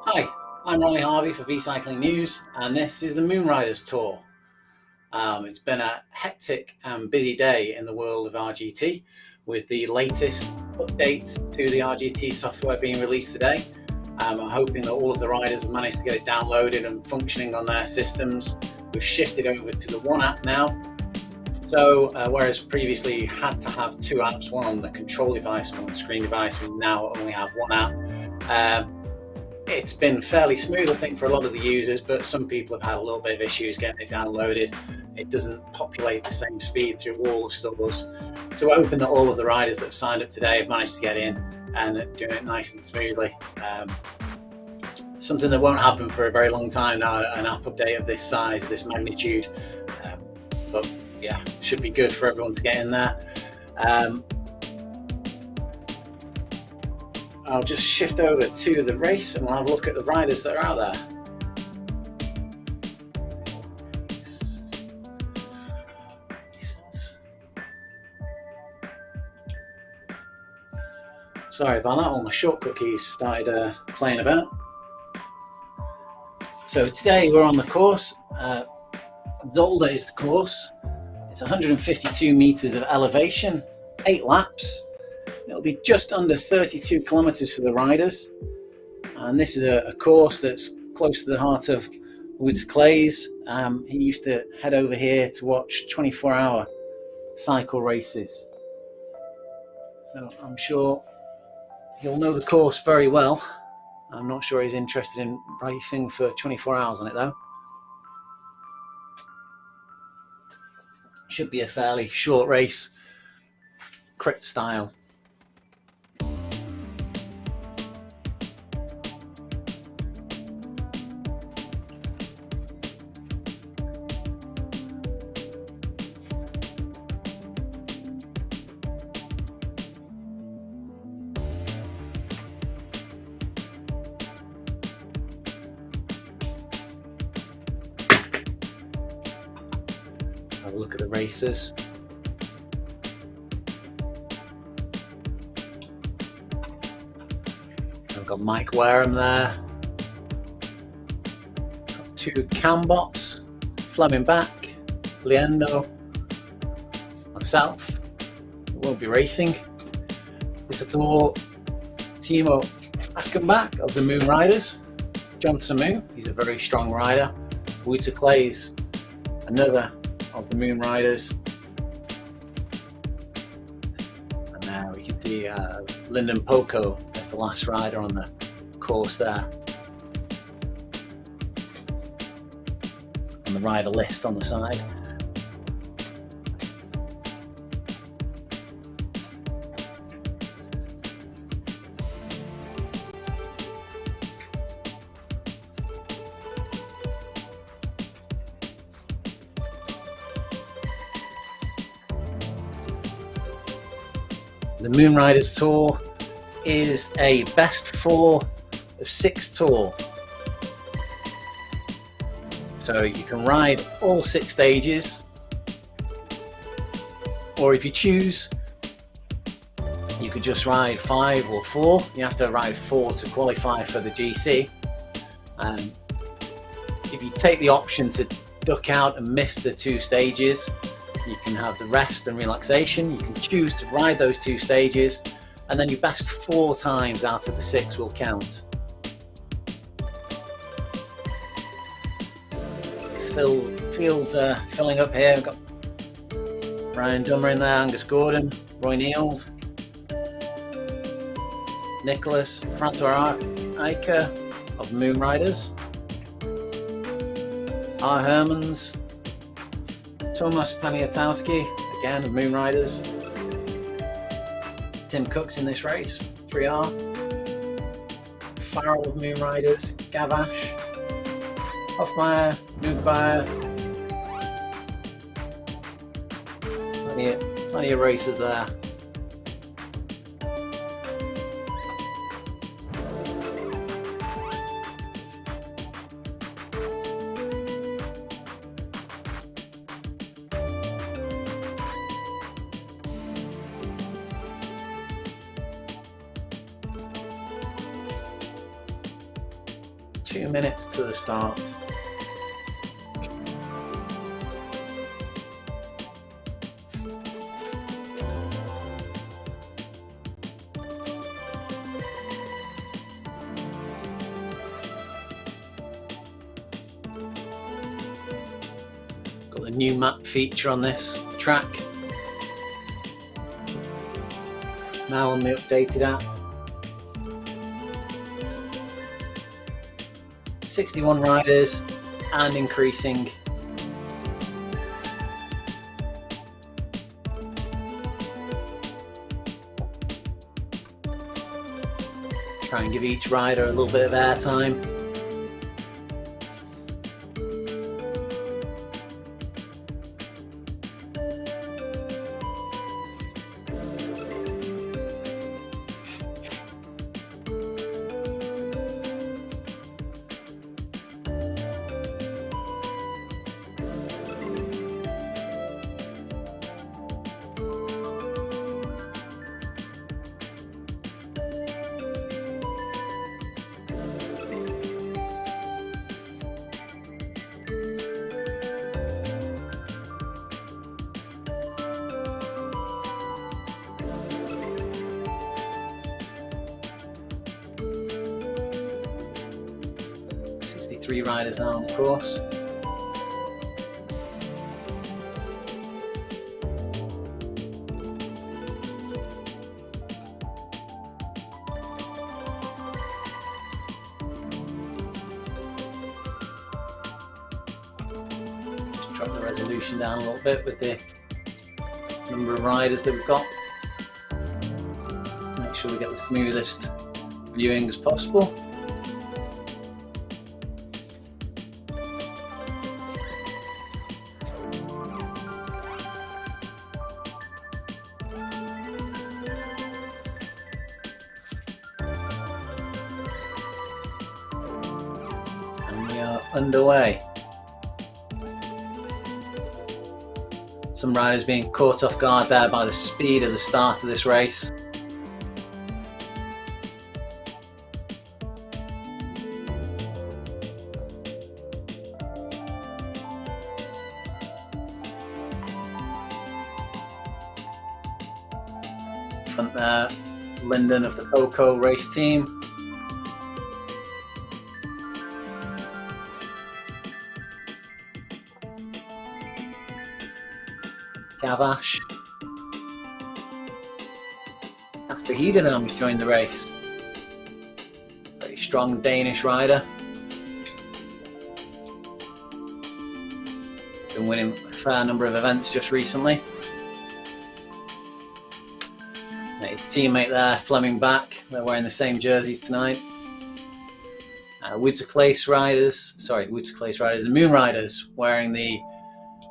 Hi, I'm Harvey for V-Cycling News, and this is the Moonriders Tour. It's been a hectic and busy day in the world of RGT, with the latest update to the RGT software being released today. I'm hoping that all of the riders have managed to get it downloaded and functioning on their systems. We've shifted over to the one app now. So whereas previously you had to have two apps, one on the control device and one on the screen device, we now only have one app. It's been fairly smooth, I think, for a lot of the users, but some people have had a little bit of issues getting it downloaded. It doesn't populate the same speed through all the stores. So we're hoping that all of the riders that have signed up today have managed to get in and doing it nice and smoothly. Something that won't happen for a very long time now, an app update of this size, this magnitude. But yeah, should be good for everyone to get in there. I'll just shift over to the race and we'll have a look at the riders that are out there. Sorry about that, all my shortcut keys started playing about. So today we're on the course. Zolder is the course. It's 152 meters of elevation, 8 laps. It'll be just under 32 kilometers for the riders. And this is a course that's close to the heart of Wouter Claes. He used to head over here to watch 24-hour cycle races. So I'm sure he'll know the course very well. I'm not sure he's interested in racing for 24 hours on it though. Should be a fairly short race, crit style. Have a look at the racers. I've got Mike Wareham there. Got 2 Cambots, Fleming back, Leendo, myself. Won't be racing. This is all Timo Ackenbach of the Moonriders. John Samu, he's a very strong rider. Wouter Claes, another of the Moonriders. And there we can see Lyndon Poco as the last rider on the course there. On the rider list on the side. The Moonriders Tour is a best 4 of 6 tour. So you can ride all 6 stages, or if you choose, you could just ride 5 or 4. You have to ride 4 to qualify for the GC. If you take the option to duck out and miss the 2 stages, you can have the rest and relaxation. You can choose to ride those 2 stages, and then your best 4 times out of the 6 will count. Fields filling up here. We've got Brian Dummer in there, Angus Gordon, Roy Neild, Nicholas, François Iker of Moonriders, R. Hermans, Thomas Paniatowski, again of Moonriders. Tim Cook's in this race, 3R. Farrell of Moonriders, Gavash, Hoffmeyer, Nugbayer. Plenty of races there. 2 minutes to the start. Got the new map feature on this track. Now on the updated app. 61 riders and increasing. Try and give each rider a little bit of airtime. Three riders now on the course. Just drop the resolution down a little bit with the number of riders that we've got. Make sure we get the smoothest viewing as possible. Underway. Some riders being caught off guard there by the speed of the start of this race. Front there, Lyndon of the Coco race team. Gavash. After Hedenham's joined the race. Very strong Danish rider. Been winning a fair number of events just recently. His teammate there, Fleming back. They're wearing the same jerseys tonight. Wouter Claes riders, the Moonriders, wearing the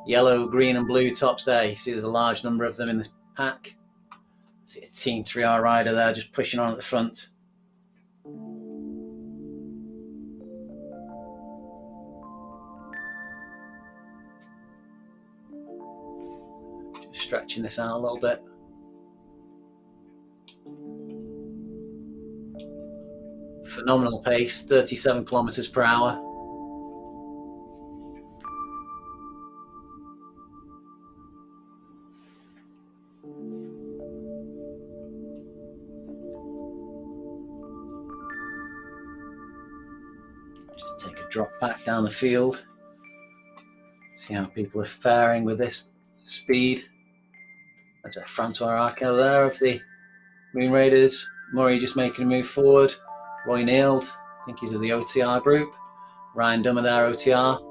yellow, green and blue tops there. You see there's a large number of them in this pack. See a Team 3R rider there just pushing on at the front. Just stretching this out a little bit. Phenomenal pace, 37 kilometers per hour. Just take a drop back down the field. See how people are faring with this speed. There's a François Iker there of the Moonriders. Murray just making a move forward. Roy Neild, I think he's of the OTR group. Ryan Dummer there, OTR.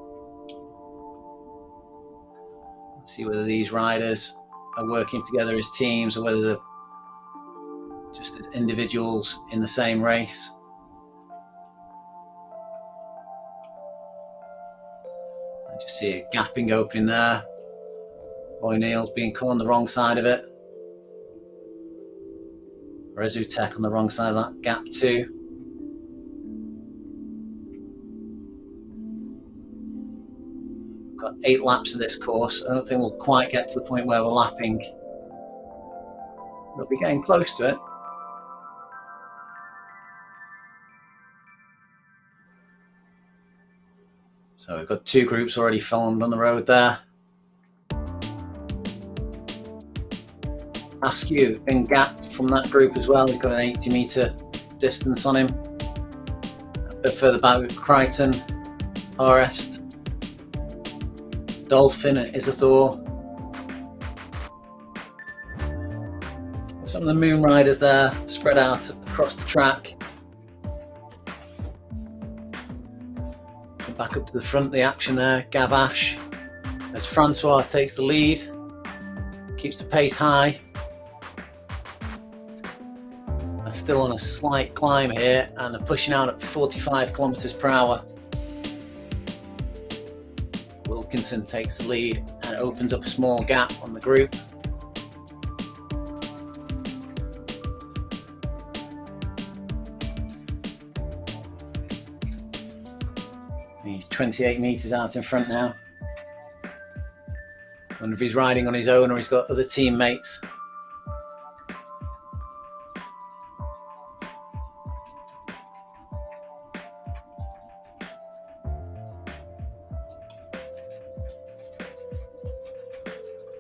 Let's see whether these riders are working together as teams or whether they're just as individuals in the same race. I just see a gapping opening there. Roy Neild being caught on the wrong side of it. Rezu Tech on the wrong side of that gap too. Got 8 laps of this course. I don't think we'll quite get to the point where we're lapping. We'll be getting close to it. So we've got 2 groups already formed on the road there. Askew been gapped from that group as well. He's got an 80-metre distance on him. A bit further back with Crichton, Forest, Dolphin at Isathor. Some of the Moonriders there spread out across the track. Back up to the front of the action there, Gavash, as François takes the lead, keeps the pace high. They're still on a slight climb here and they're pushing out at 45 kilometers per hour. Wilkinson takes the lead and opens up a small gap on the group. He's 28 metres out in front now. Wonder if he's riding on his own or he's got other teammates.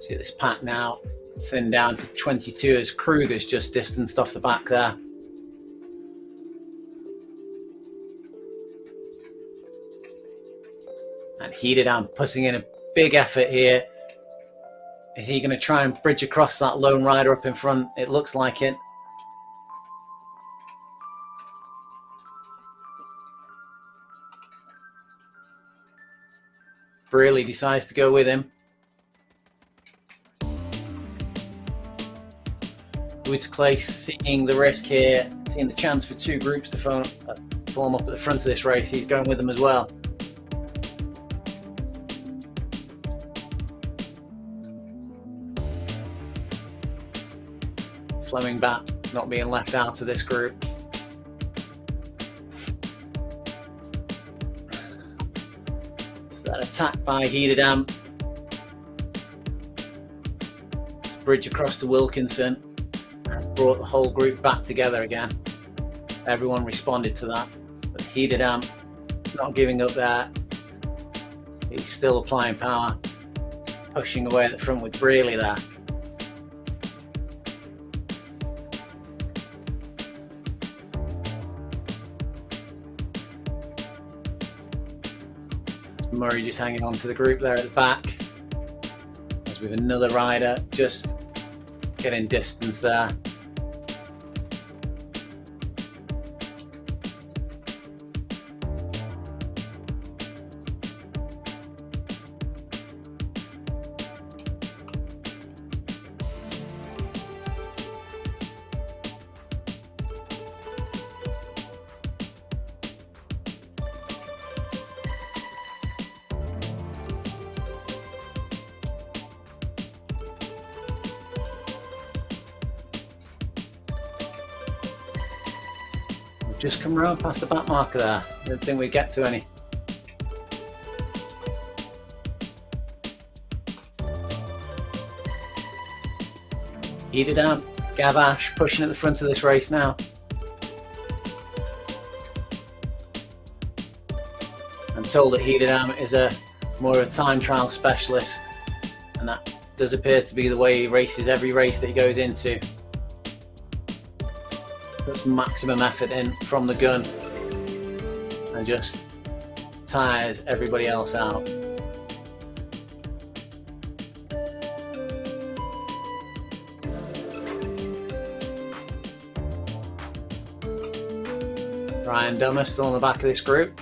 See this pack now thinned down to 22 as Kruger's just distanced off the back there. And Heededam putting in a big effort here. Is he going to try and bridge across that lone rider up in front? It looks like it. Brearley decides to go with him. Wouter Claes seeing the risk here, seeing the chance for 2 groups to form up at the front of this race. He's going with them as well. Fleming back, not being left out of this group. So that attack by Heededam to bridge across to Wilkinson has brought the whole group back together again. Everyone responded to that, but Heededam not giving up there. He's still applying power, pushing away at the front with Brearley there. Murray just hanging on to the group there at the back. As with another rider just getting distance there. Just come around past the back marker there. Didn't think we'd get to any. Heededam, Gavash pushing at the front of this race now. I'm told that Heededam is more of a time trial specialist, and that does appear to be the way he races every race that he goes into. Puts maximum effort in from the gun and just tires everybody else out. Ryan Dummer still on the back of this group,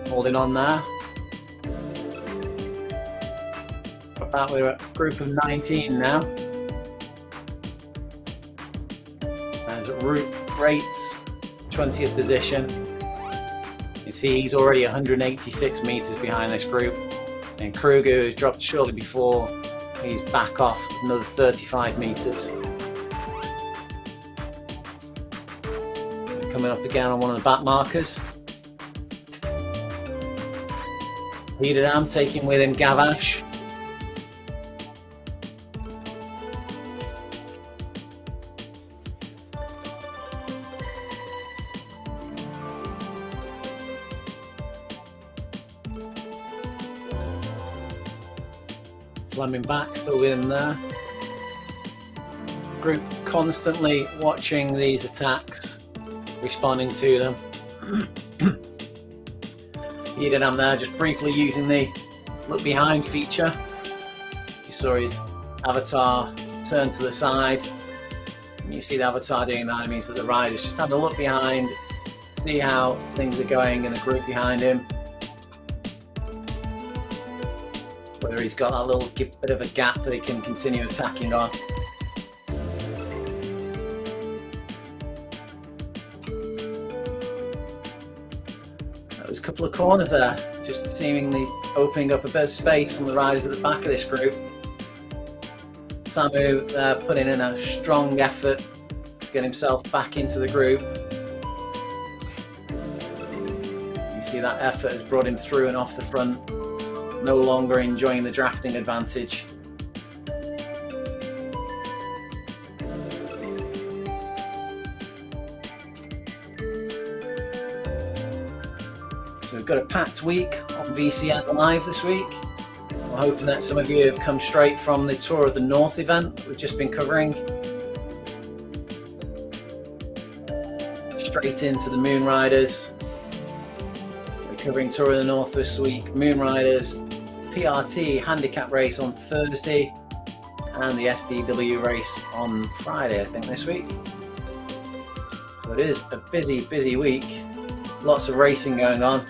holding on there. Got that, we're a group of 19 now. Route rates 20th position. You see he's already 186 meters behind this group, and Kruger, who's dropped shortly before, he's back off another 35 meters. Coming up again on one of the back markers. Heededam taking with him Gavash. Slamming back, still with him there. Group constantly watching these attacks, responding to them. Edam there, just briefly using the look behind feature. You saw his avatar turn to the side. When you see the avatar doing that, it means that the riders just had a look behind, see how things are going in the group behind him. Whether he's got that little bit of a gap that he can continue attacking on. There's a couple of corners there, just seemingly opening up a bit of space from the riders at the back of this group. Samu there putting in a strong effort to get himself back into the group. You see that effort has brought him through and off the front, no longer enjoying the drafting advantage. So we've got a packed week on VCN Live this week. We're hoping that some of you have come straight from the Tour of the North event that we've just been covering. Straight into the Moonriders. We're covering Tour of the North this week. Moonriders, PRT handicap race on Thursday, and the SDW race on Friday, I think, this week. So it is a busy week. Lots of racing going on.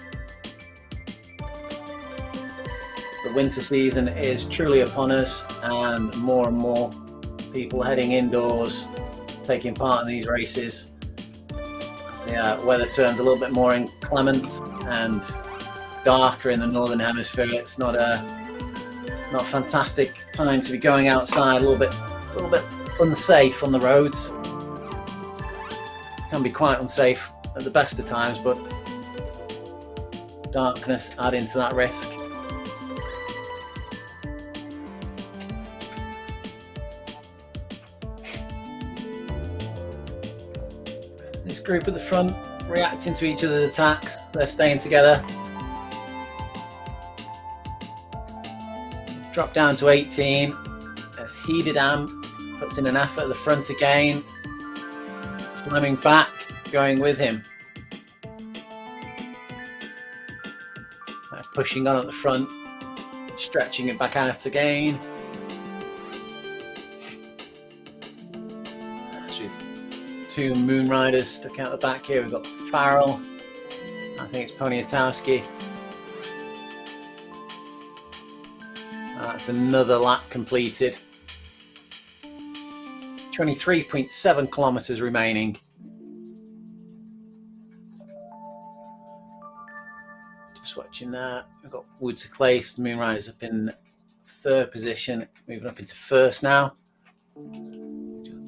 The winter season is truly upon us, and more people heading indoors, taking part in these races. As the weather turns a little bit more inclement and darker in the northern hemisphere, it's not a fantastic time to be going outside. A little bit unsafe on the roads. Can be quite unsafe at the best of times, but darkness adding to that risk. This group at the front reacting to each other's attacks. They're staying together. Drop down to 18 as Hedidam puts in an effort at the front again. Fleming back, going with him. Pushing on at the front, stretching it back out again. So we've two Moonriders stuck out the back here. We've got Farrell, I think it's Poniatowski. That's another lap completed. 23.7 kilometers remaining. Just watching that. We've got Wouter, Claes, the Moonriders up in third position, moving up into first now.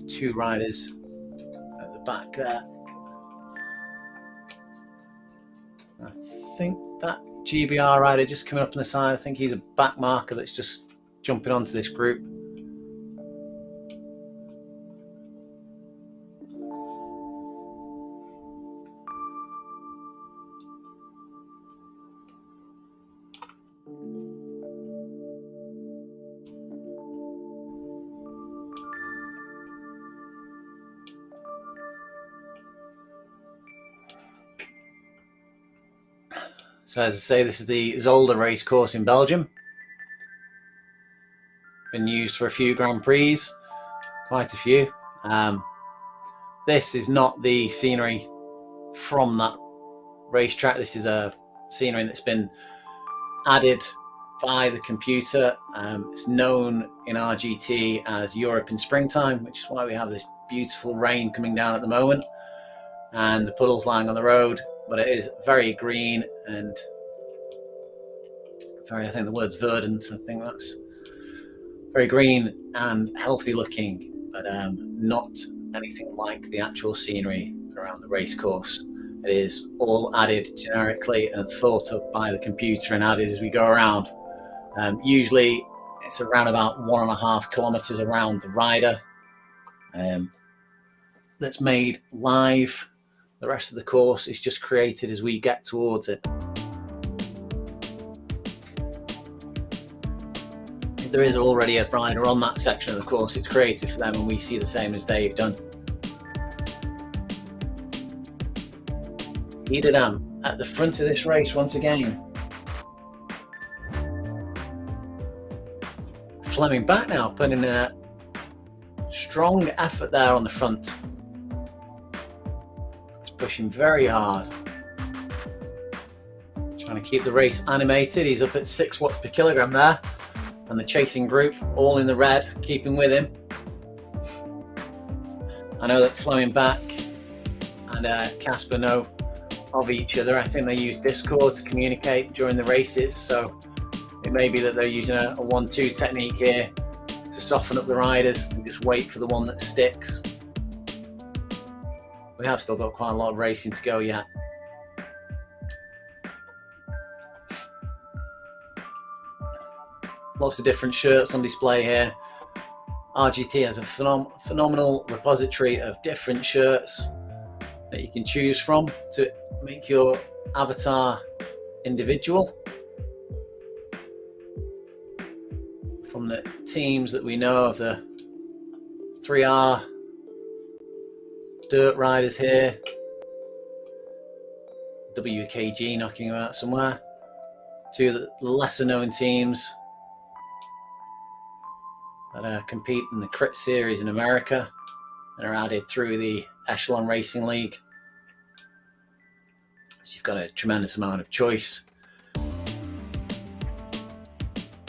Two riders at the back there. I think that GBR rider just coming up on the side, I think he's a back marker that's just jumping onto this group. So as I say, this is the Zolder race course in Belgium. Been used for a few Grand Prix, quite a few. This is not the scenery from that racetrack. This is a scenery that's been added by the computer. It's known in RGT as Europe in springtime, which is why we have this beautiful rain coming down at the moment and the puddles lying on the road. But it is very green and very, I think the word's verdant. I think that's very green and healthy looking, but not anything like the actual scenery around the race course. It is all added generically and thought of by the computer and added as we go around. Usually it's around about 1.5 kilometers around the rider. That's made live. The rest of the course is just created as we get towards it. if there is already a rider on that section of the course, it's created for them and we see the same as they've done. Edam at the front of this race once again. Fleming back now, putting in a strong effort there on the front. He's pushing very hard. Trying to keep the race animated. He's up at 6 watts per kilogram there. And the chasing group all in the red, keeping with him. I know that Fleming back and Casper know of each other. I think they use Discord to communicate during the races, so it may be that they're using a 1-2 technique here to soften up the riders and just wait for the one that sticks. We have still got quite a lot of racing to go yet. Lots of different shirts on display here. RGT has a phenomenal repository of different shirts that you can choose from to make your avatar individual. From the teams that we know of, the 3R dirt riders here, WKG knocking about somewhere, to the lesser known teams that compete in the Crit Series in America and are added through the Echelon Racing League. So you've got a tremendous amount of choice.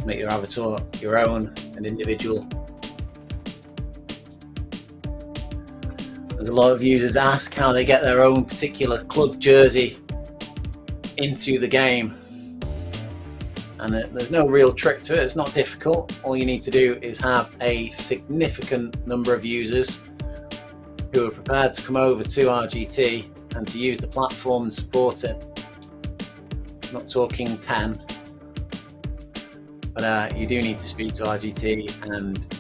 Make your avatar your own and individual. There's a lot of users ask how they get their own particular club jersey into the game. And there's no real trick to it. It's not difficult. All you need to do is have a significant number of users who are prepared to come over to RGT and to use the platform and support it. I'm not talking 10, but you do need to speak to RGT and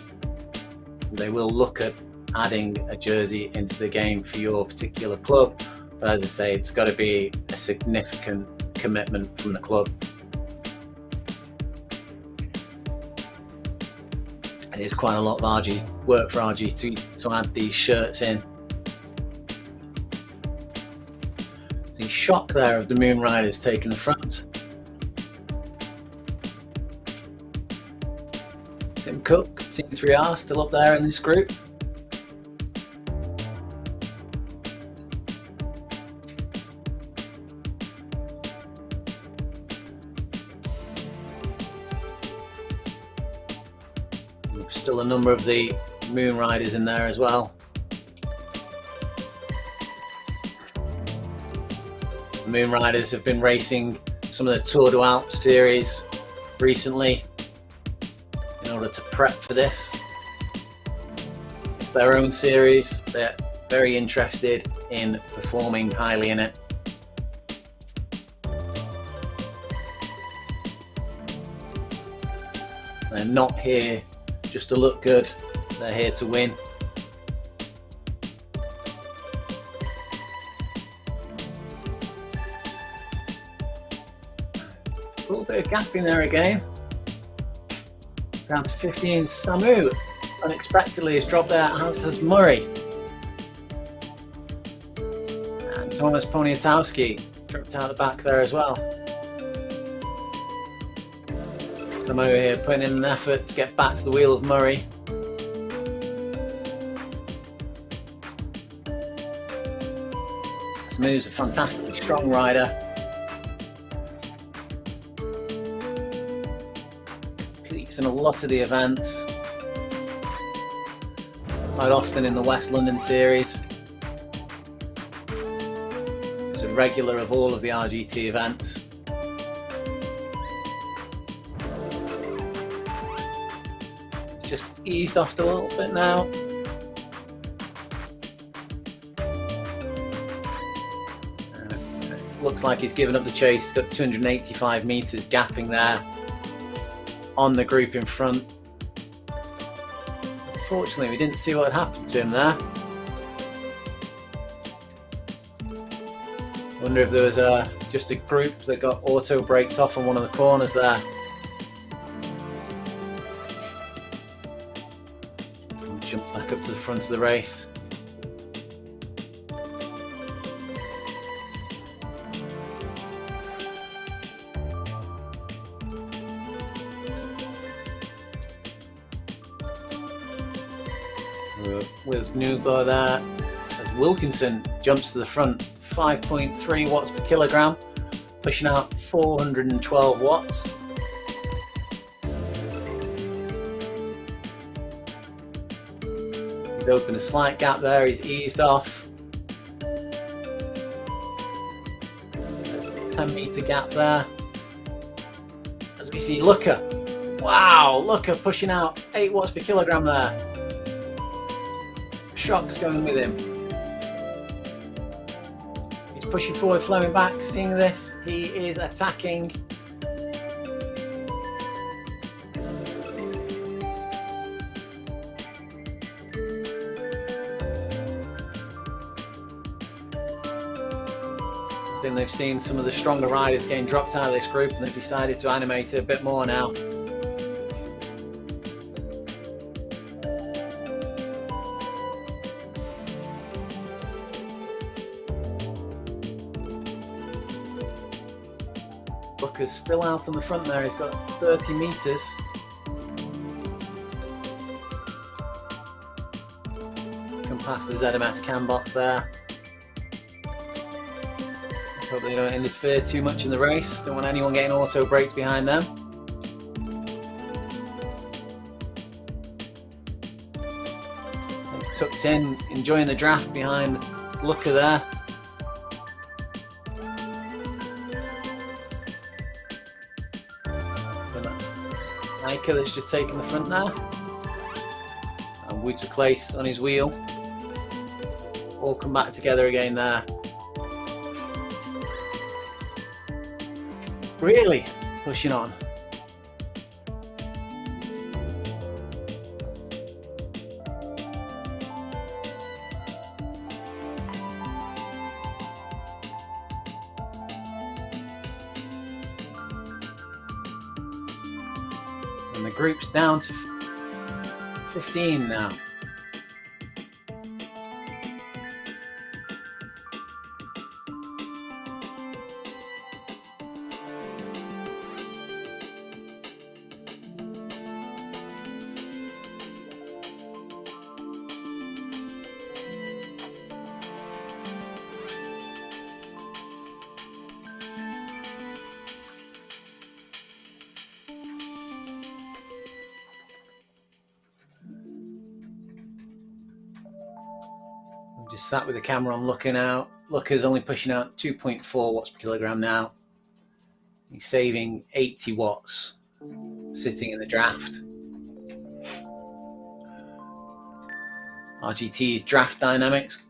they will look at adding a jersey into the game for your particular club. But as I say, it's got to be a significant commitment from the club. It is quite a lot of work for RGT to add these shirts in. See shock there of the Moonriders taking the front. Tim Cook, Team 3R, still up there in this group. Still a number of the Moonriders in there as well. The Moonriders have been racing some of the Tour de Alps series recently in order to prep for this. It's their own series. They're very interested in performing highly in it. They're not here just to look good, they're here to win. A little bit of gap in there again. Down to 15, Samu unexpectedly has dropped there, as has Murray. And Thomas Poniatowski dropped out the back there as well. Samu here putting in an effort to get back to the wheel of Murray. Samu's a fantastically strong rider. Competes in a lot of the events. Quite often in the West London series. He's a regular of all of the RGT events. Just eased off a little bit now. Looks like he's given up the chase. He's got 285 metres gapping there on the group in front. Unfortunately, we didn't see what had happened to him there. Wonder if there was just a group that got auto braked off on one of the corners there. front of the race. With Nugo there, as Wilkinson jumps to the front, 5.3 watts per kilogram, pushing out 412 watts. He's opened a slight gap there, he's eased off. 10-meter gap there. As we see Looker, wow, Looker pushing out 8 watts per kilogram there. Shock's going with him. He's pushing forward, flowing back, seeing this, he is attacking. I think they've seen some of the stronger riders getting dropped out of this group and they've decided to animate it a bit more now. Booker's still out on the front there, he's got 30 metres. Come past the ZMS cam box there. Let's hope they don't interfere too much in the race. Don't want anyone getting auto brakes behind them. Tucked in, enjoying the draft behind Looker there. Iker that's just taken the front there, and Wouter Claes on his wheel. All come back together again there. Really pushing on. And the group's down to 15 now. Just sat with the camera on looking out. Looker's only pushing out 2.4 watts per kilogram now. He's saving 80 watts sitting in the draft. RGT's draft dynamics.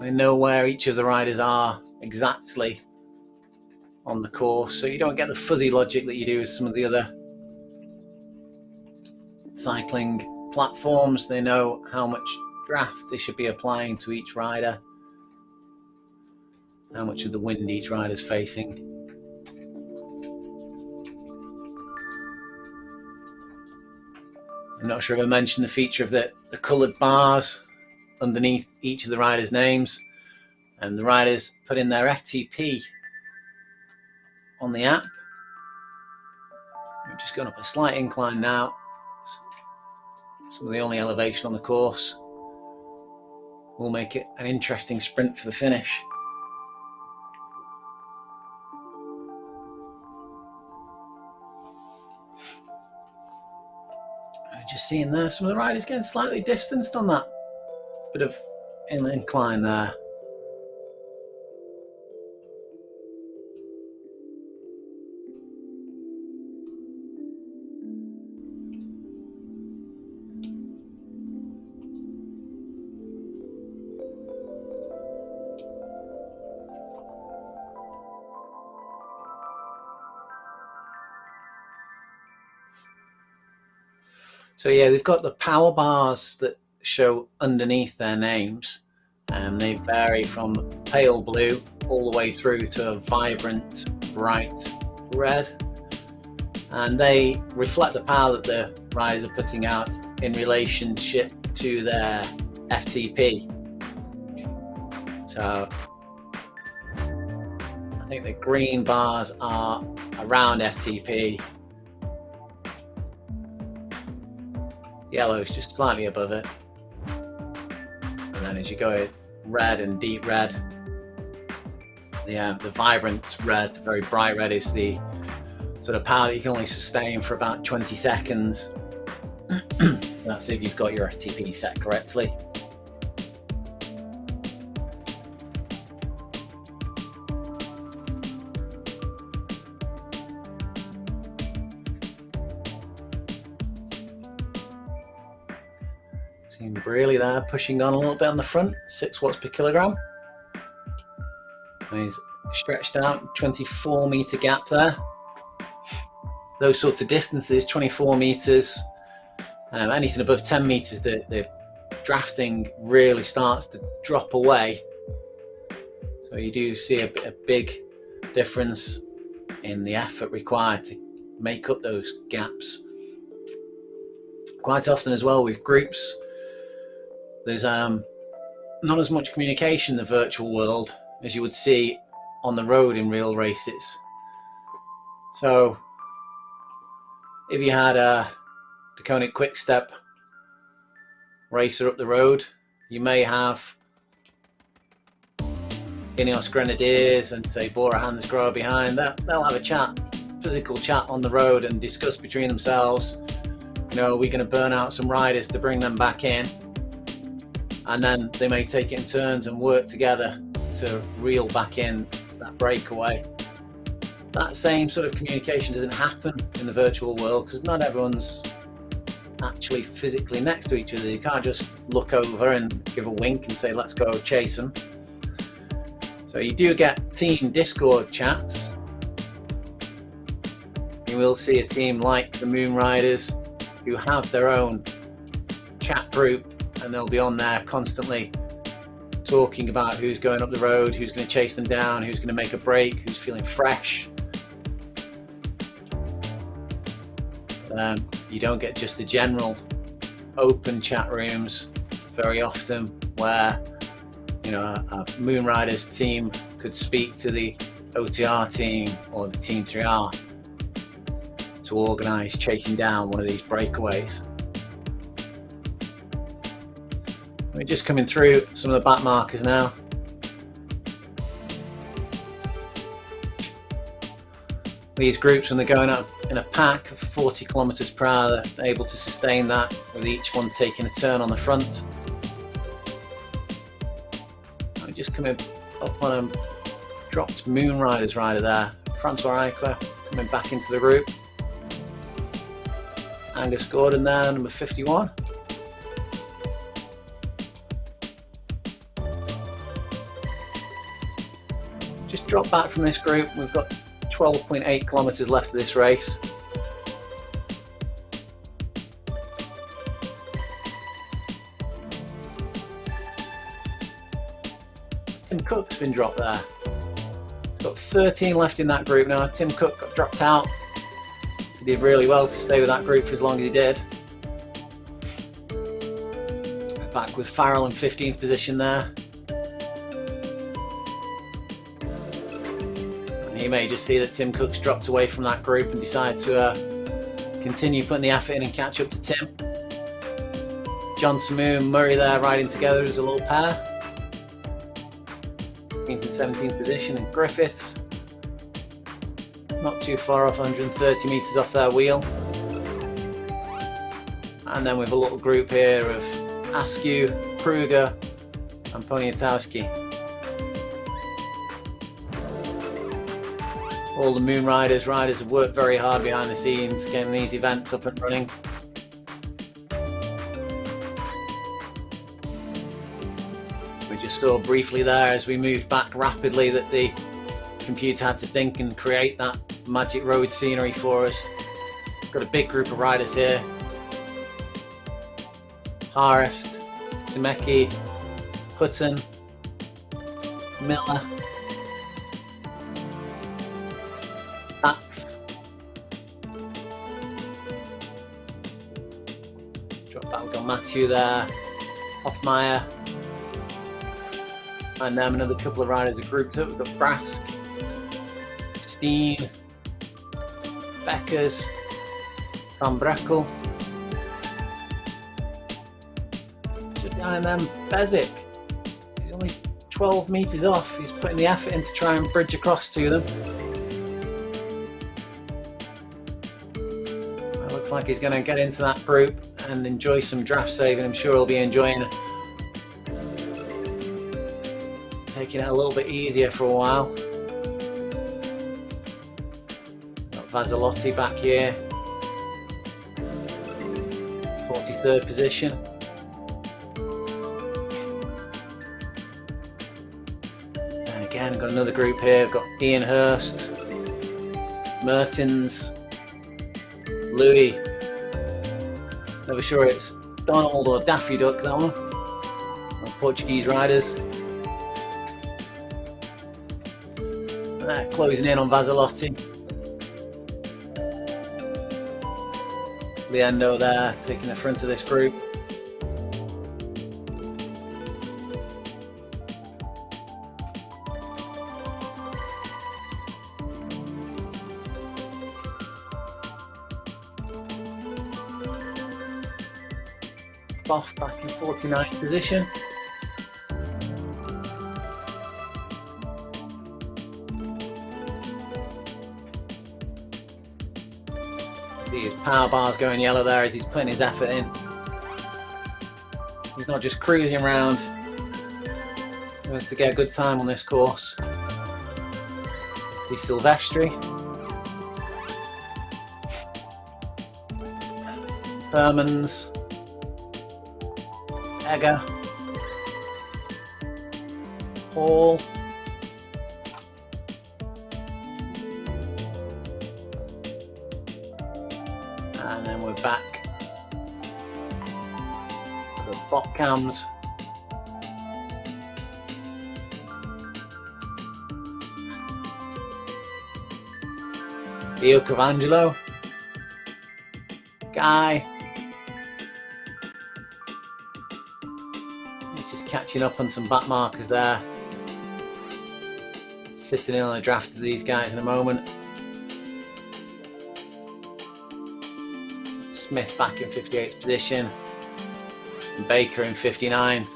They know where each of the riders are exactly on the course, so you don't get the fuzzy logic that you do with some of the other cycling platforms. They know how much draft they should be applying to each rider, how much of the wind each rider's facing. I'm not sure if I mentioned the feature of the coloured bars underneath each of the riders' names, and the riders put in their FTP on the app. We're just going up a slight incline now. Some of the only elevation on the course. Will make it an interesting sprint for the finish. Just seeing there, some of the riders getting slightly distanced on that bit of incline there. So yeah, they've got the power bars that show underneath their names, and they vary from pale blue all the way through to a vibrant, bright red. And they reflect the power that the riders are putting out in relationship to their FTP. So I think the green bars are around FTP. Yellow is just slightly above it. And then as you go red and deep red, the vibrant red, the very bright red, is the sort of power that you can only sustain for about 20 seconds. That's if you've got your FTP set correctly. See Braley there pushing on a little bit on the front, 6 watts per kilogram. And he's stretched out, 24 meter gap there. Those sorts of distances, 24 meters, anything above 10 meters, the drafting really starts to drop away. So you do see a big difference in the effort required to make up those gaps. Quite often as well with groups, there's not as much communication in the virtual world as you would see on the road in real races. So if you had a Deconic Quick Step racer up the road, you may have Ineos Grenadiers and say Bora Hansgrohe behind that. They'll have a chat, physical chat on the road, and discuss between themselves, you know, we're going to burn out some riders to bring them back in. And then they may take it in turns and work together to reel back in that breakaway. That same sort of communication doesn't happen in the virtual world because not everyone's actually physically next to each other. You can't just look over and give a wink and say, let's go chase them. So you do get team Discord chats. You will see a team like the Moonriders who have their own chat group, and they'll be on there constantly talking about who's going up the road, who's going to chase them down, who's going to make a break, who's feeling fresh. You don't get just the general open chat rooms very often where, you know, a Moonriders team could speak to the OTR team or the Team 3R to organise chasing down one of these breakaways. We're just coming through some of the back markers now. These groups, when they're going up in a pack of 40 kilometers per hour, they're able to sustain that with each one taking a turn on the front. I'm just coming up on a dropped Moonriders rider there. François Iker coming back into the group. Angus Gordon there, number 51. Just drop back from this group. We've got 12.8 kilometers left of this race. Tim Cook's been dropped there. We've got 13 left in that group now. Tim Cook got dropped out. He did really well to stay with that group for as long as he did. Back with Farrell in 15th position there. You may just see that Tim Cook's dropped away from that group and decide to continue putting the effort in and catch up to Tim. John Samu and Murray there riding together as a little pair. 15th and 17th position, and Griffiths not too far off, 130 metres off their wheel. And then we've a little group here of Askew, Kruger and Poniatowski. All the Moonriders riders have worked very hard behind the scenes getting these events up and running. We just saw briefly there as we moved back rapidly that the computer had to think and create that magic road scenery for us. We've got a big group of riders here. Harvey, Simeki, Hutton, Miller, Drop back, we've got Matthew there, Hoffmeyer. And another couple of riders are grouped up. We've got Brask, Steen, Beckers, Van Brekkel. Just behind them, Bezic. He's only 12 metres off. He's putting the effort in to try and bridge across to them. It looks like he's going to get into that group and enjoy some draft saving. I'm sure he'll be enjoying it. Taking it a little bit easier for a while. Got Vazzalotti back here. 43rd position. And again, got another group here. We've got Ian Hurst, Mertens, Louis. Never sure it's Donald or Daffy Duck, that one. Portuguese riders. Closing in on Vazzalotti. Leendo there, taking the front of this group. Boff back in 49th position. See his power bars going yellow there as he's putting his effort in. He's not just cruising around. He wants to get a good time on this course. See Silvestri. Hermans. Egger. Hall. And then we're back to the bot cams. Leo Cavangelo. Guy. He's just catching up on some back markers there. Sitting in on a draft of these guys in a moment. Smith back in 58th position, and Baker in 59th.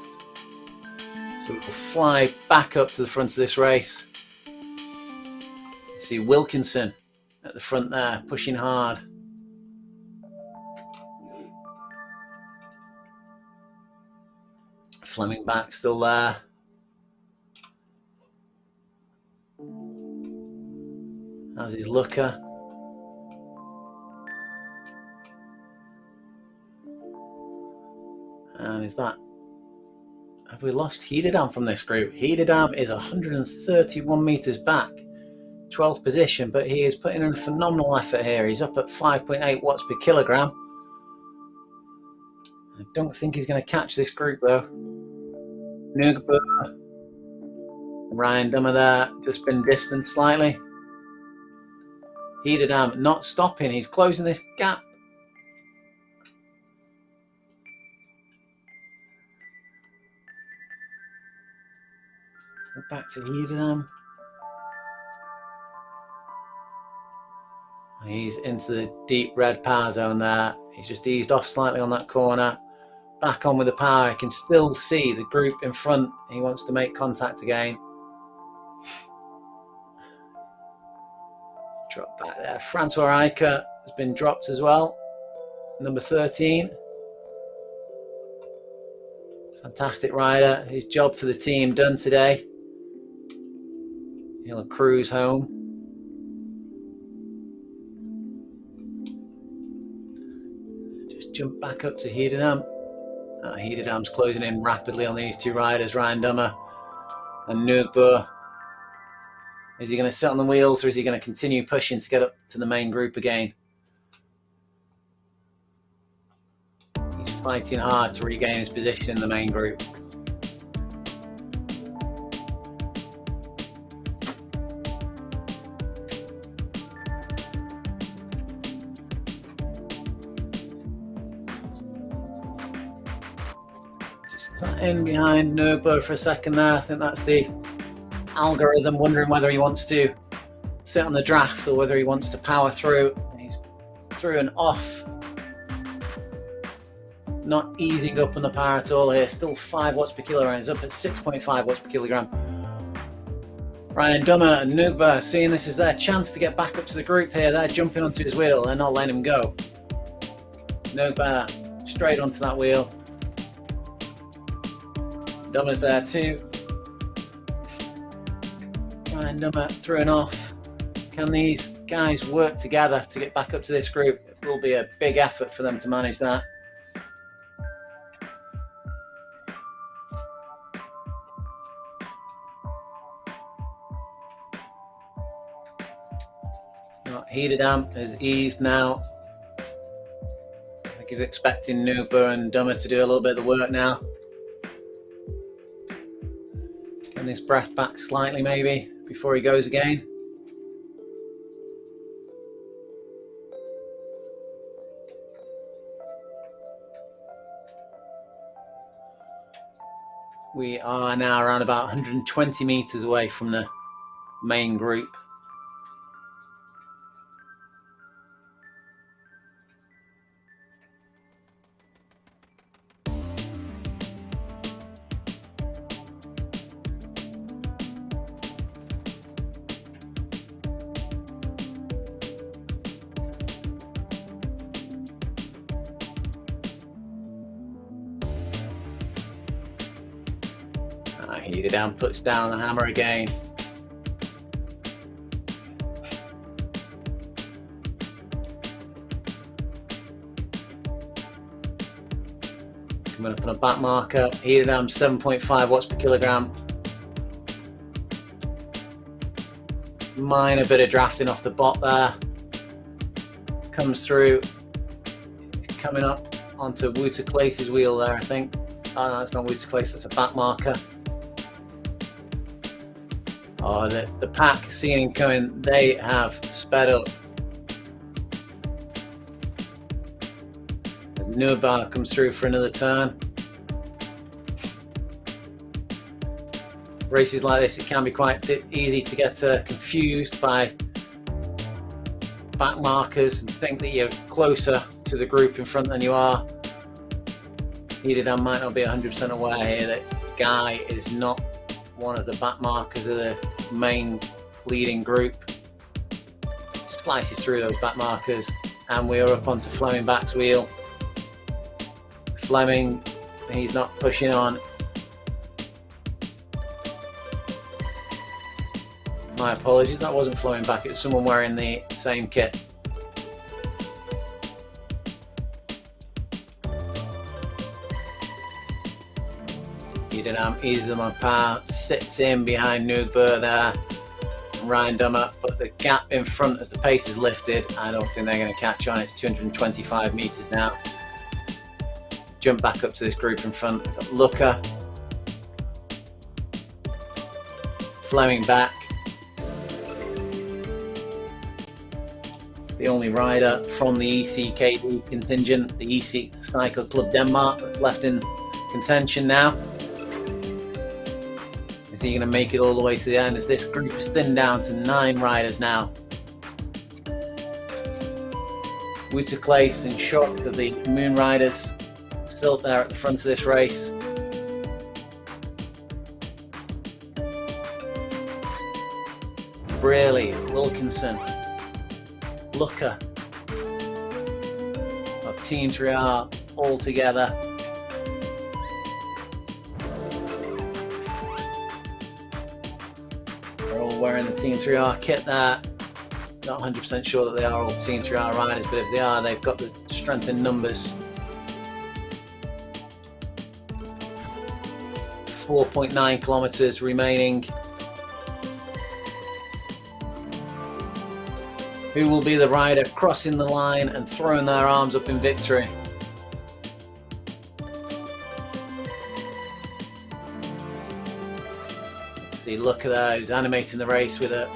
So we'll fly back up to the front of this race. You see Wilkinson at the front there, pushing hard. Fleming back still there. As is Looker. And is that... have we lost Hederdam from this group? Hederdam is 131 metres back. 12th position, but he is putting in a phenomenal effort here. He's up at 5.8 watts per kilogram. I don't think he's going to catch this group though. Nugber, Ryan Dummer there, just been distanced slightly. Hederdam not stopping, he's closing this gap. Back to Hederdam. He's into the deep red power zone there. He's just eased off slightly on that corner. Back on with the power. He can still see the group in front. He wants to make contact again. Drop back there. François Iker has been dropped as well. Number 13. Fantastic rider. His job for the team done today. He'll cruise home. Just jump back up to Hederdam. Hederdam's closing in rapidly on these two riders, Ryan Dummer and Nugber. Is he going to sit on the wheels or is he going to continue pushing to get up to the main group again? He's fighting hard to regain his position in the main group. Just sat in behind Nurbo for a second there. I think that's the algorithm wondering whether he wants to sit on the draft or whether he wants to power through. He's through and off. Not easing up on the power at all here. Still 5 watts per kilogram. He's up at 6.5 watts per kilogram. Ryan Dummer and Nugba seeing this as their chance to get back up to the group here. They're jumping onto his wheel. They're not letting him go. Nugba straight onto that wheel. Dummer's there too. Ryan Dummer through and off. Can these guys work together to get back up to this group? It will be a big effort for them to manage that. Hederdam has eased now. I think he's expecting Nuba and Dummer to do a little bit of the work now. Getting his breath back slightly maybe before he goes again. We are now around about 120 meters away from the main group. Hederdam puts down the hammer again. Coming up on a back marker. Hederdam 7.5 watts per kilogram. Minor bit of drafting off the bot there. Comes through. He's coming up onto Wouter Claes' wheel there, I think. Oh no, that's not Wouter Claes, that's a back marker. Oh, the pack, seeing him coming, they have sped up. Nubar comes through for another turn. Races like this, it can be quite easy to get confused by back markers and think that you're closer to the group in front than you are. Hederdam might not be 100% aware here that Guy is not one of the back markers of the main leading group. Slices through those back markers, and we are up onto Fleming back's wheel. Fleming, he's not pushing on. My apologies, that wasn't Fleming back, it's someone wearing the same kit. Hederdam eases them on power, sits in behind Nugber there, Ryan Dummer, but the gap in front as the pace is lifted, I don't think they're going to catch on. It's 225 metres now. Jump back up to this group in front. We've got Looker, Fleming back, the only rider from the ECKD contingent, the EC Cycle Club Denmark, that's left in contention now. Is he going to make it all the way to the end as this group is thinned down to 9 riders now? Wouter Claes in shock of the Moonriders still there at the front of this race. Braley, Wilkinson, Looker of Team 3R all together. They're all wearing the Team 3R kit there. Not 100% sure that they are all Team 3R riders, but if they are, they've got the strength in numbers. 4.9 kilometers remaining. Who will be the rider crossing the line and throwing their arms up in victory? See, look at that, who's animating the race with a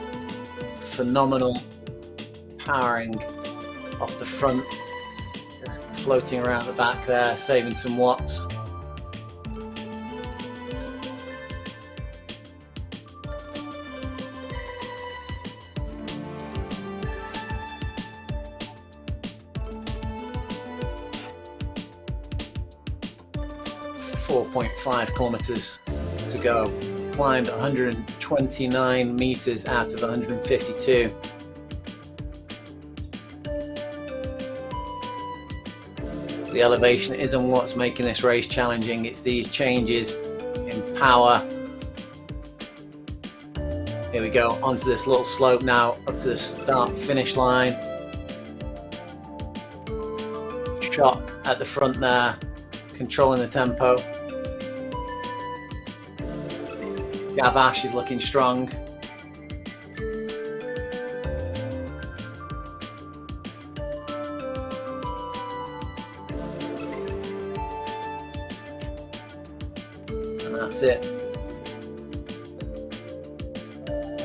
phenomenal powering off the front, floating around the back there, saving some watts. 4.5 kilometers to go. Climbed 129 meters out of 152. The elevation isn't what's making this race challenging, it's these changes in power. Here we go, onto this little slope now, up to the start finish line. Shock at the front there, controlling the tempo. Gavash is looking strong. And that's it.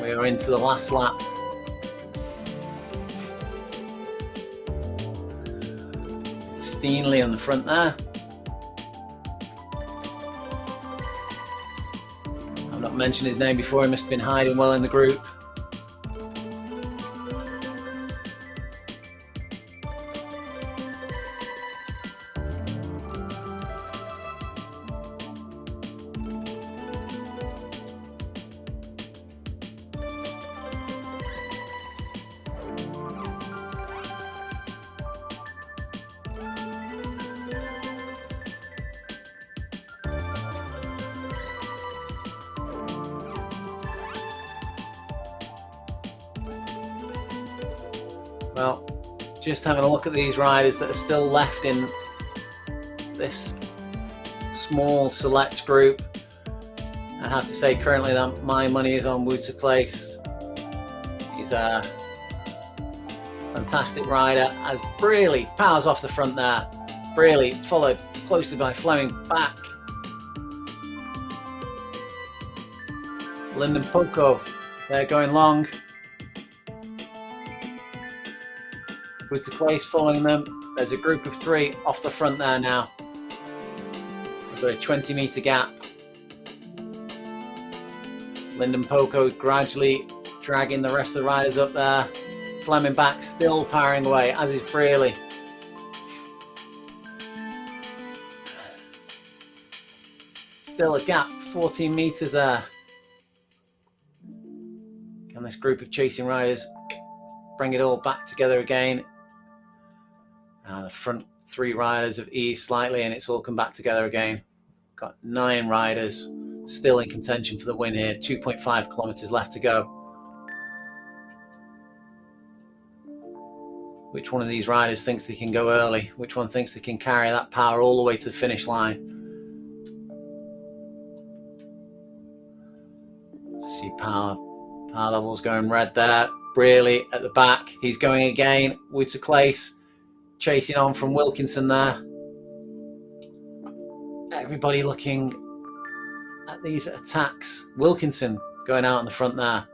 We are into the last lap. Steenley on the front there. I've not mentioned his name before, he must have been hiding well in the group. Well, just having a look at these riders that are still left in this small select group. I have to say currently that my money is on Wouter Claes. He's a fantastic rider, as Braley powers off the front there. Braley followed closely by Fleming back. Lyndon Poco, they're going long. Wouter Claes following them. There's a group of 3 off the front there now. We've got a 20-meter gap. Lyndon Poco gradually dragging the rest of the riders up there. Fleming back, still powering away, as is Braley. Still a gap, 14 meters there. Can this group of chasing riders bring it all back together again? The front 3 riders have eased slightly and it's all come back together again. Got 9 riders still in contention for the win here. 2.5 kilometers left to go. Which one of these riders thinks they can go early? Which one thinks they can carry that power all the way to the finish line? See power levels going red there. Braley at the back. He's going again. Wouter Claes chasing on from Wilkinson there. Everybody looking at these attacks. Wilkinson going out in the front there.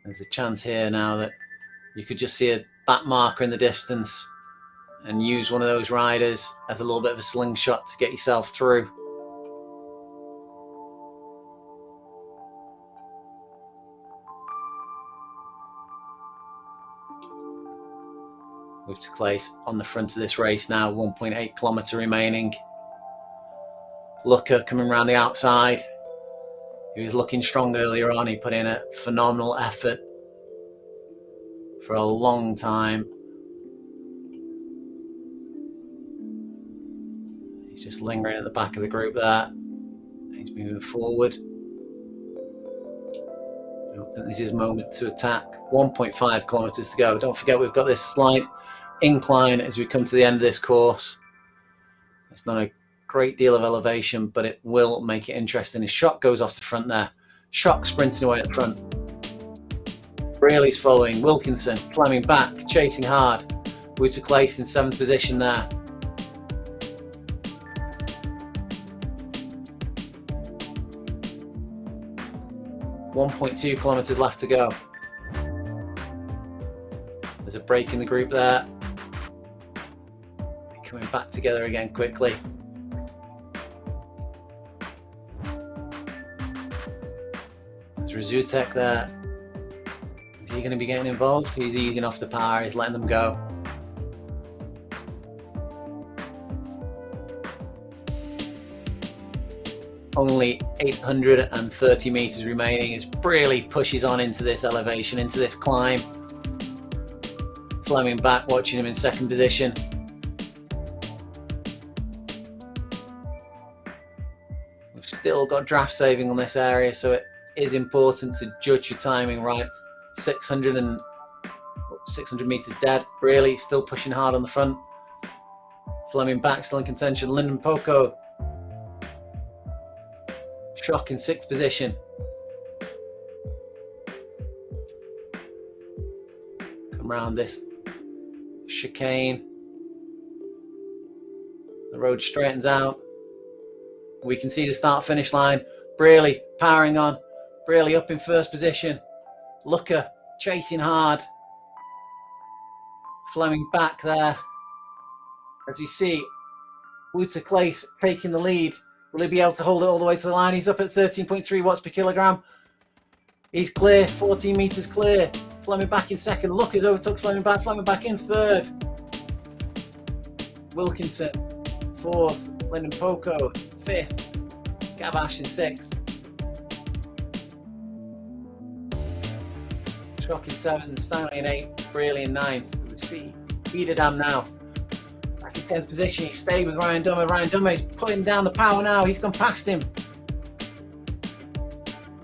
There's a chance here now that you could just see a back marker in the distance and use one of those riders as a little bit of a slingshot to get yourself through. Wouter Claes on the front of this race now, 1.8 kilometer remaining. Looker coming around the outside. He was looking strong earlier on. He put in a phenomenal effort for a long time. He's just lingering at the back of the group there. He's moving forward. I don't think this is his moment to attack. 1.5 kilometers to go. Don't forget we've got this slight incline as we come to the end of this course. It's not a great deal of elevation, but it will make it interesting. His Shock goes off the front there. Shock sprinting away at the front. Braley's following. Wilkinson, Fleming back, chasing hard. Wouter Claes in 7th position there. .2 kilometers left to go. There's a break in the group there. They're coming back together again quickly. There's Rizutek there. Is he going to be getting involved? He's easing off the power, he's letting them go. only 830 meters remaining as Brearley pushes on into this elevation, into this climb. Fleming back, watching him in second position. We've still got draft saving on this area, so it is important to judge your timing right. 600 meters dead. Brearley still pushing hard on the front. Fleming back, still in contention. Lyndon Poco. Shock in sixth position. Come round this chicane. The road straightens out. We can see the start-finish line. Brearley powering on. Brearley up in first position. Looker chasing hard. Fleming back there. As you see, Wouter Claes taking the lead. Will he be able to hold it all the way to the line? He's up at 13.3 watts per kilogram. He's clear, 14 meters clear. Fleming back in second. Looker's overtook Fleming back in third. Wilkinson, fourth. Lyndon Poco, fifth. Gavash in sixth. Shock in seventh. Stanley in eighth. Brearley in ninth. We see Biederdam now. Back in 10th position. He stayed with Ryan Dummer. Ryan Dummer is putting down the power now. He's gone past him.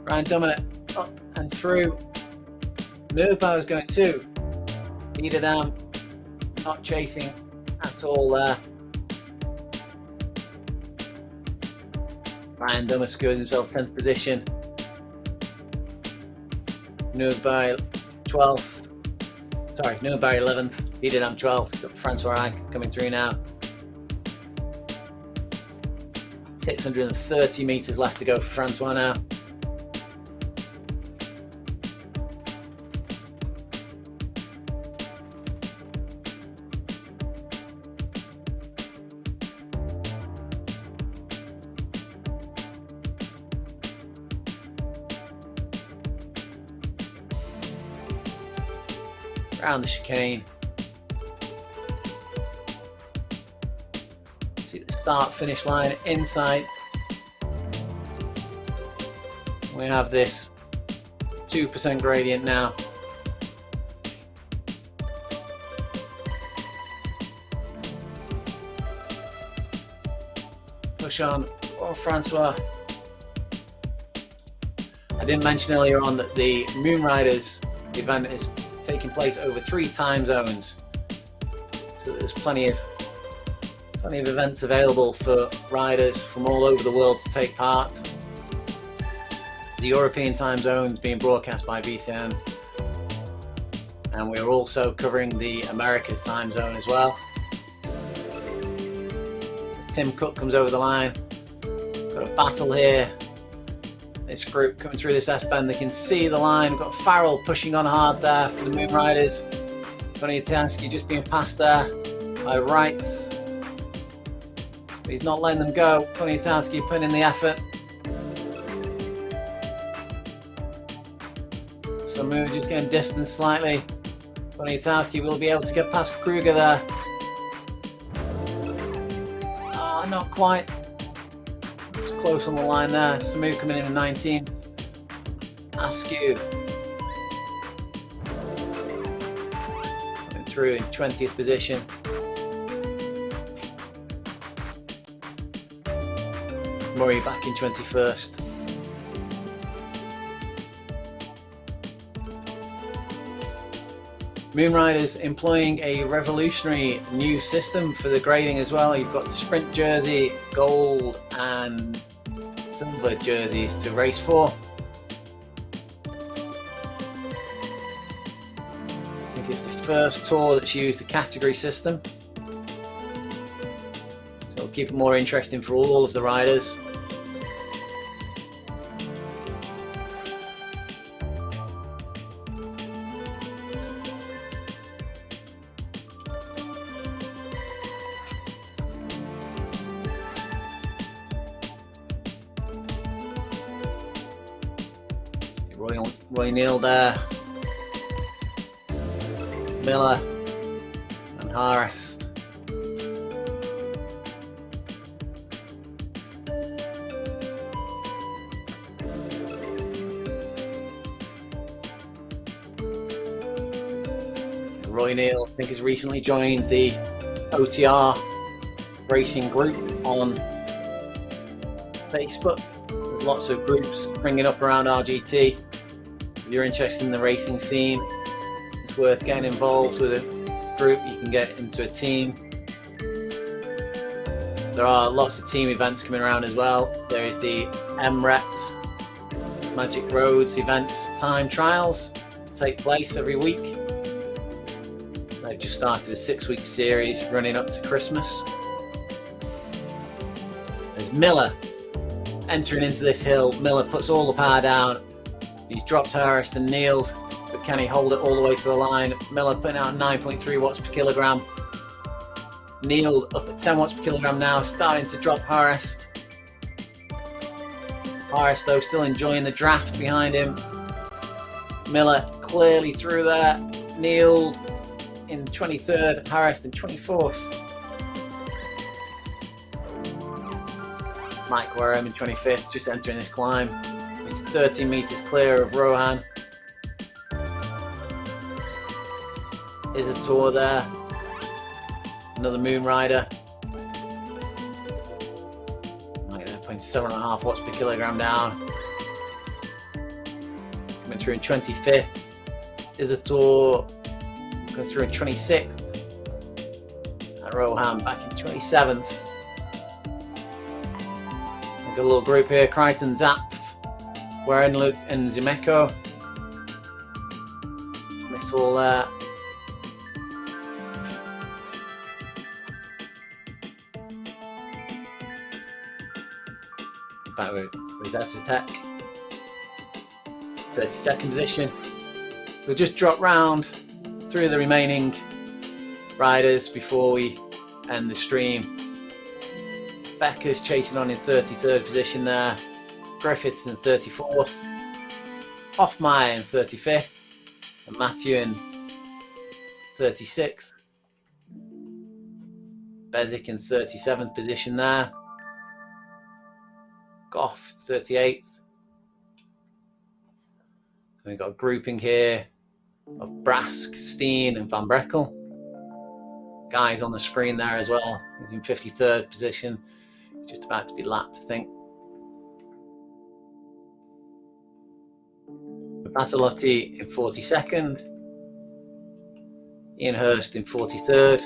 Ryan Dummer up and through. Nurbauer's going too. Biederdam not chasing at all there. Ryan Dummer scores himself 10th position. Nurbauer 12th. Sorry, Nurbauer 11th. Biederdam 12th. Got François Iker coming through now. 630 meters left to go for François now. Around the chicane. See the start finish line inside. We have this 2% gradient now. Push on. Oh, François. I didn't mention earlier on that the Moonriders event is taking place over 3 time zones, so there's plenty of events available for riders from all over the world to take part. The European time zone is being broadcast by VCN, and we're also covering the Americas time zone as well. Tim Cook comes over the line. Got a battle here. This group coming through this S-bend, they can see the line. We've got Farrell pushing on hard there for the Moonriders. Poniatowski just being passed there by Wrights. But he's not letting them go. Poniatowski putting in the effort. Samu just getting distanced slightly. Poniatowski will be able to get past Kruger there. Oh, not quite. Close on the line there. Samu coming in 19th. Askew coming through in 20th position. Murray back in 21st. Moonriders employing a revolutionary new system for the grading as well. You've got the sprint jersey, gold and silver jerseys to race for. I think it's the first tour that's used the category system, so it'll keep it more interesting for all of the riders. Roy Neal there, Miller and Harris. Roy Neal, I think, has recently joined the OTR racing group on Facebook. There's lots of groups springing up around RGT. If you're interested in the racing scene, it's worth getting involved with a group. You can get into a team. There are lots of team events coming around as well. There is the MRET Magic Roads events time trials that take place every week. They've just started a 6-week series running up to Christmas. There's Miller entering into this hill. Miller puts all the power down. He's dropped Harris and kneeled, but can he hold it all the way to the line? Miller putting out 9.3 watts per kilogram. Kneeled up at 10 watts per kilogram now, starting to drop Harris. Harris, though, still enjoying the draft behind him. Miller clearly through there. Kneeled in 23rd, Harris in 24th. Mike Wareham in 25th, just entering this climb. It's 13 meters clear of Rohan. Is a tour there. Another Moonrider. Right, they're putting 7.5 watts per kilogram down. Coming through in 25th. Is a tour. Goes through in 26th. And Rohan back in 27th. We've got a little group here. Crichton, Zapf, Werenluk and Zimeco. Missed all there. Back with Disaster Tech. 32nd position. We'll just drop round through the remaining riders before we end the stream. Becker's chasing on in 33rd position there. Griffiths in 34th. Hoffmeyer in 35th. And Matthew in 36th. Bezic in 37th position there. Goff 38th. And we've got a grouping here of Brask, Steen and Van Brekkel. Guys on the screen there as well. He's in 53rd position. He's just about to be lapped, I think. Battalotti in 42nd. Ian Hurst in 43rd.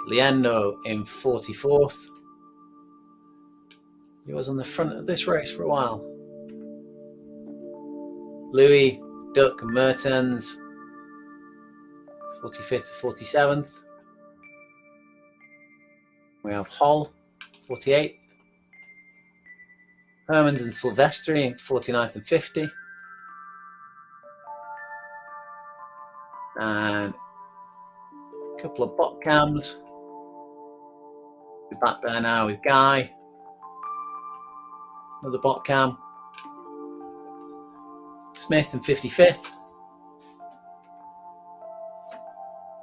Liendo in 44th. He was on the front of this race for a while. Louis, Duck and Mertens, 45th to 47th. We have Holl, 48th. Hermans and Silvestri, 49th and 50. And a couple of bot cams. We're back there now with Guy. Another bot cam. Smith in 55th.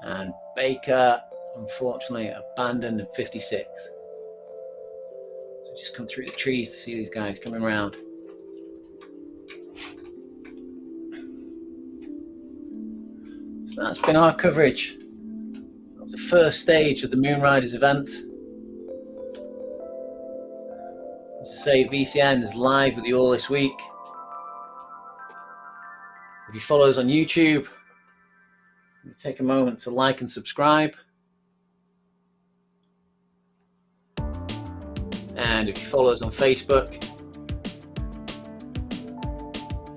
And Baker, unfortunately, abandoned in 56th. So just come through the trees to see these guys coming around. So that's been our coverage of the first stage of the Moonriders event. As I say, VCN is live with you all this week. If you follow us on YouTube, take a moment to like and subscribe. And if you follow us on Facebook,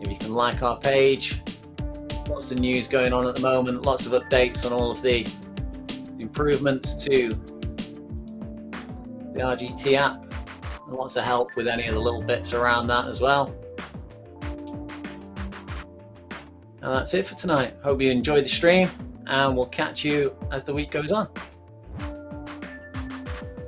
if you can like our page. Lots of news going on at the moment, lots of updates on all of the improvements to the RGT app, and lots of help with any of the little bits around that as well. And that's it for tonight. Hope you enjoyed the stream, and we'll catch you as the week goes on.